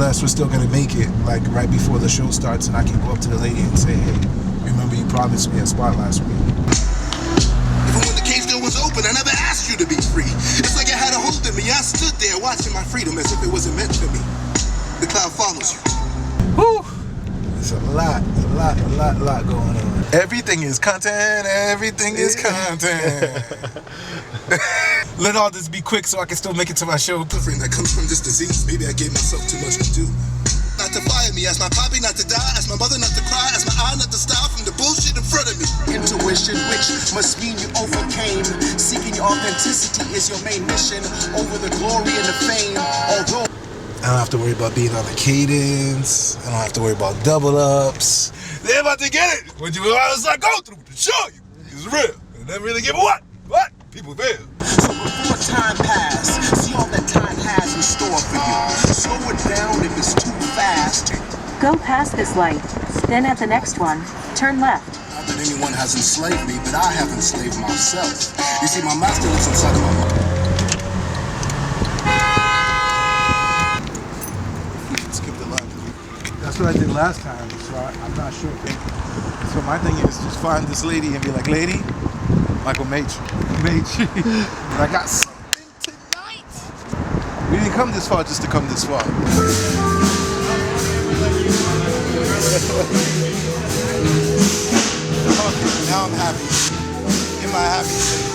nonetheless, we're still gonna make it like right before the show starts, and I can go up to the lady and say, hey, remember you promised me a spot last week. Even when the cage door was open, I never asked you to be free. It's like it had a hold of me. I stood there watching my freedom as if it wasn't meant for me. The cloud follows you. Woo! There's a lot going on. Everything is content, everything is content. Let all this be quick so I can still make it to my show. Suffering that comes from this disease, maybe I gave myself too much to do. Not to fire me, ask my poppy not to die, ask my mother not to cry, ask my eye not to stop from the bullshit in front of me. Intuition, which must mean you overcame. Seeking your authenticity is your main mission over the glory and the fame. Although I don't have to worry about being on the cadence. I don't have to worry about double ups. They're about to get it. What you always like go through to show you it's real. And then really give a what? What? People feel. So before time pass, see all that time has in store for you. Slow it down if it's too fast. Go past this light, then at the next one, turn left. Not that anyone has enslaved me, but I have enslaved myself. You see, my master lives inside of my mind. Skip the line. That's what I did last time, so I'm not sure. So my thing is just find this lady and be like, lady, Michael Maitre. I got something tonight. We didn't come this far just to come this far. Okay, now I'm happy. In my happy state.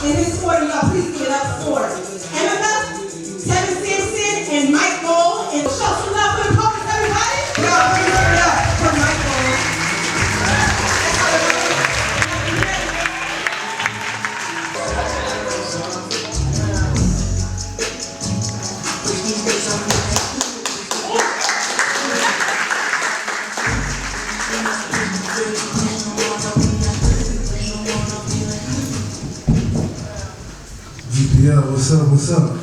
In this order, y'all please give it up for Emma, Kevin Simpson, and Michael. And show some love for the poets, everybody. Y'all bring it up for Michael. Yo, what's up, what's up?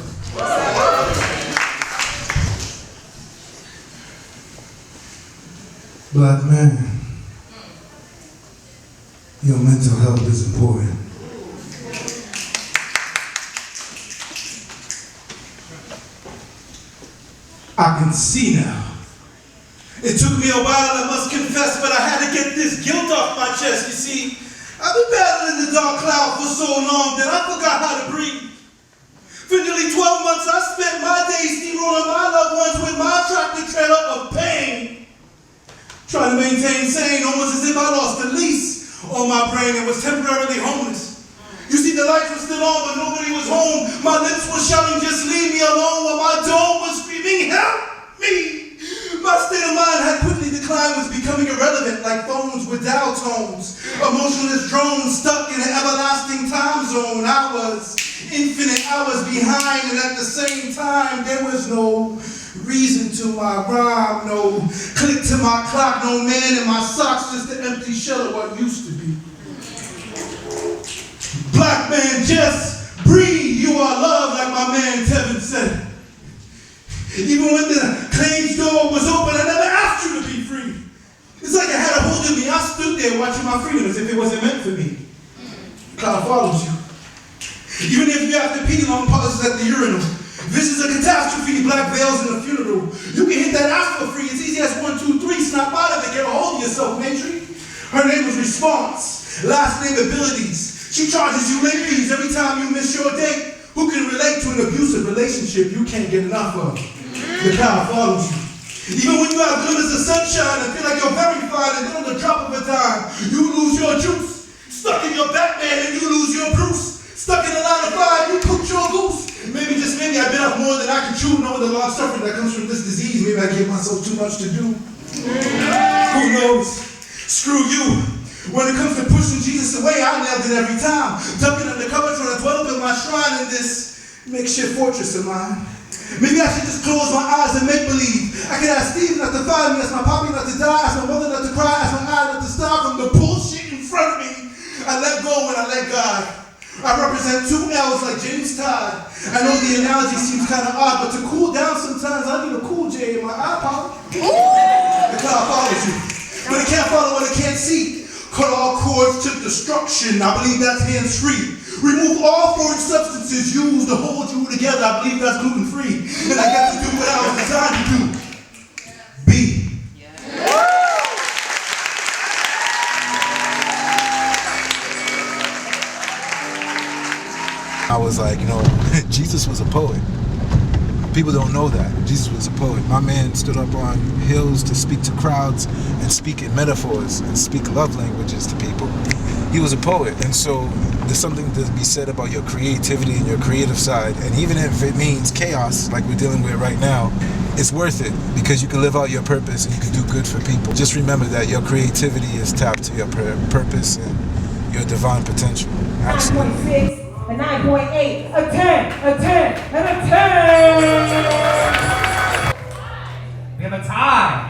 Black man, your mental health is important. I can see now. It took me a while, I must confess, but I had to get this guilt off my chest. You see, I've been battling the dark cloud for so long that I forgot how to breathe. For nearly 12 months, I spent my days steamrolling my loved ones with my tractor trailer of pain. Trying to maintain sane, almost as if I lost the lease on my brain and was temporarily homeless. You see, the lights were still on, but nobody was home. My lips were shouting, just leave me alone, while my dome was screaming, help me! My state of mind had quickly declined, was becoming irrelevant, like phones with dial tones. Emotionless drones stuck in an everlasting time zone. I was infinite hours behind, and at the same time, there was no reason to my rhyme, no click to my clock, no man in my socks, just an empty shell of what used to be. Black man, just breathe, you are loved, like my man Tevin said. Even when the cage door was open, I never asked you to be free. It's like it had a hold of me. I stood there watching my freedom as if it wasn't meant for me. Cloud follows you. Even if you have to pee long pauses at the urinal. This is a catastrophe, black veils in a funeral. You can hit that ass for free. It's easy as 1, 2, 3. Snap out of it. Get a hold of yourself, Maitre. Her name was Response. Last name Abilities. She charges you late fees every time you miss your date. Who can relate to an abusive relationship you can't get enough of? The cloud follows you. Even when you have glimmers of sunshine and feel like you're very fine, and then on the drop of a dime, you lose your juice. Stuck in your Batman and you lose your Bruce. Stuck in a 9 to 5, you cooked your goose. Maybe, just maybe, I bit off more than I can chew, knowing the long suffering that comes from this disease. Maybe I gave myself too much to do. Who knows? Screw you. When it comes to pushing Jesus away, I nailed it every time. Ducking under cover, trying to dwell up in my shrine in this makeshift fortress of mine. Maybe I should just close my eyes and make believe. I could ask Steve not to find me, ask my poppy not to die, ask my mother not to cry, ask my eye not to stop from the bullshit in front of me. I let go when I let God. I represent two L's like James Todd. I know the analogy seems kind of odd, but to cool down sometimes I need a cool J in my iPod. The cloud follows you, but it can't follow what it can't see. Cut all cords to destruction. I believe that's hands-free. Remove all foreign substances used to hold you together. I believe that's gluten-free. And I get to do what I was designed to do. Be. I was like, Jesus was a poet. People don't know that. Jesus was a poet. My man stood up on hills to speak to crowds and speak in metaphors and speak love languages to people. He was a poet. And so there's something to be said about your creativity and your creative side. And even if it means chaos, like we're dealing with right now, it's worth it because you can live out your purpose and you can do good for people. Just remember that your creativity is tapped to your purpose and your divine potential. Absolutely. 9.6, a 9.8, a 10, a 10, and a 10. We have a tie.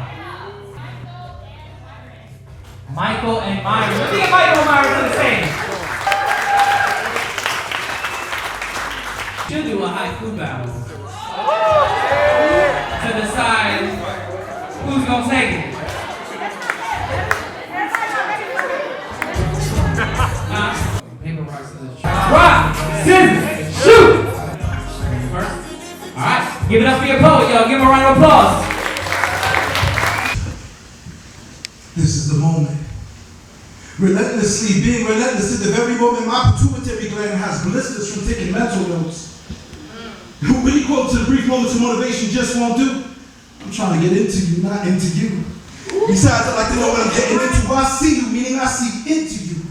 Michael and Myra. Let me get Michael and Myra to the stage. Should do a haiku battle to decide who's gonna take it. Paper, rock, scissors, shoot. Rock, scissors, shoot! First. Alright, give it up for your poet, yo. Give him a round of applause. This is the moment. Relentlessly, being relentless to the very moment my pituitary gland has blisters from taking mental notes. Who really quotes the brief moments of motivation just won't do? I'm trying to get into you, not into you. Besides, I like to know what I'm getting into. I see you, meaning I see into you.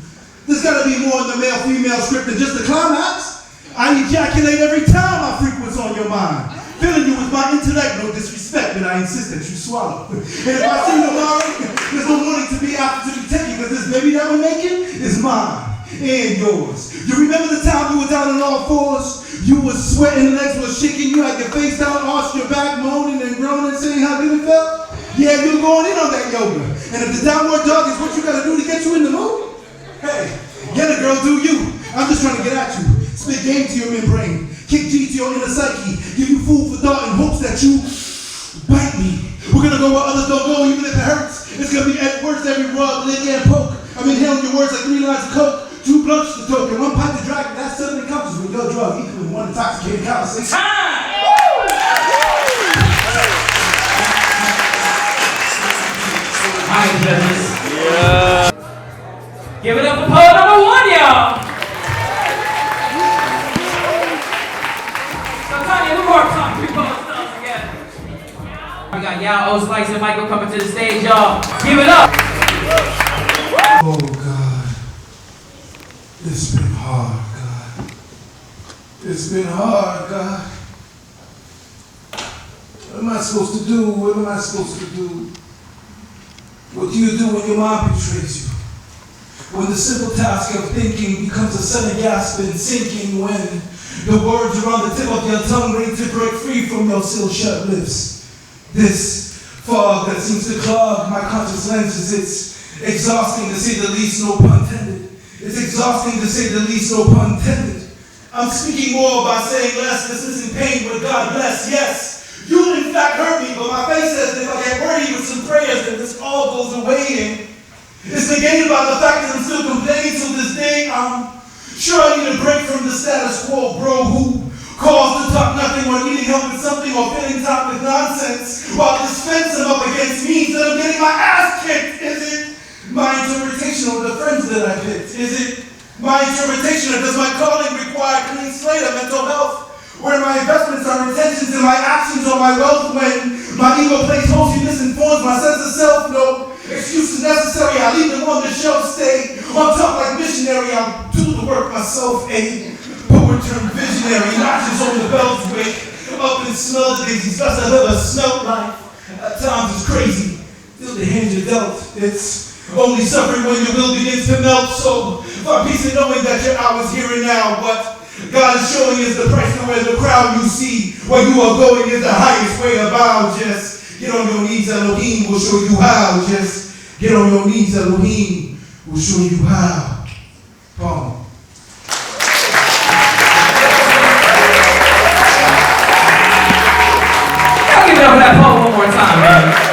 There's gotta be more in the male-female script than just the climax. I ejaculate every time I frequent on your mind. Filling you with my intellect, no disrespect, but I insist that you swallow. And if I see tomorrow, there's no money to be after to be taken, because this baby that we're making is mine and yours. You remember the time you were down on all fours? You were sweating, legs were shaking, you had your face down, arched your back, moaning and groaning, saying how good it felt? Yeah, you were going in on that yoga. And if the downward dog is what you gotta do to get you in the mood, hey, get it girl, do you. I'm just trying to get at you. Spit game to your membrane. Kick G to your inner psyche. Give you food for thought in hopes that you bite me. We're gonna go where others don't go, even if it hurts. It's gonna be at worst every rub, lick and poke. I'm inhaling your words like 3 lines of coke. 2 blunts to toke, and 1 pipe to drag. That suddenly comes with your drug, equal with 1 intoxicating conversation. Hi, judges. Yeah. Give it up for poet number 1, y'all. So, Tanya, who are top 3 poets still together? We got y'all, O-Slice and Michael coming to the stage, y'all. Give it up. Oh, God. It's been hard, God. It's been hard, God. What am I supposed to do? What am I supposed to do? What do you do when your mom betrays you? When the simple task of thinking becomes a sudden gasp and sinking, when the words are on the tip of your tongue ready to break free from your still-shut lips. This fog that seems to clog my conscious lenses, it's exhausting to say the least, no pun intended. It's exhausting to say the least, no pun intended. I'm speaking more by saying less. This isn't pain, but God bless, yes. You in fact hurt me, but my face says that if I get wordy with some prayers, then this all goes away. And it's negated by the fact that I'm still complaining to this day. I'm sure I need a break from the status quo, bro, who calls to talk nothing or needing help with something or filling top with nonsense, while this fence I'm up against means that I'm getting my ass kicked. Is it my interpretation of the friends that I picked? Is it my interpretation of does my calling require clean slate of mental health? Where my investments are intentions and my actions or my wealth when my ego plays host, you misinforms my sense of self. No excuses necessary, I leave them on the shelf, stay on top like missionary, I'll do the work myself, a poet turned visionary, not just on the bells wake up and smell the daisies, best I've ever smelled life. At times it's crazy, feel the hand you dealt, it's only suffering when your will begins to melt, so for peace in knowing that your hour's here and now, what God is showing is the price to where the crowd you see, where you are going is the highest way of bow. Just get on your knees, Elohim will show you how. Just get on your knees, Elohim will show you how. Boom. more time, man.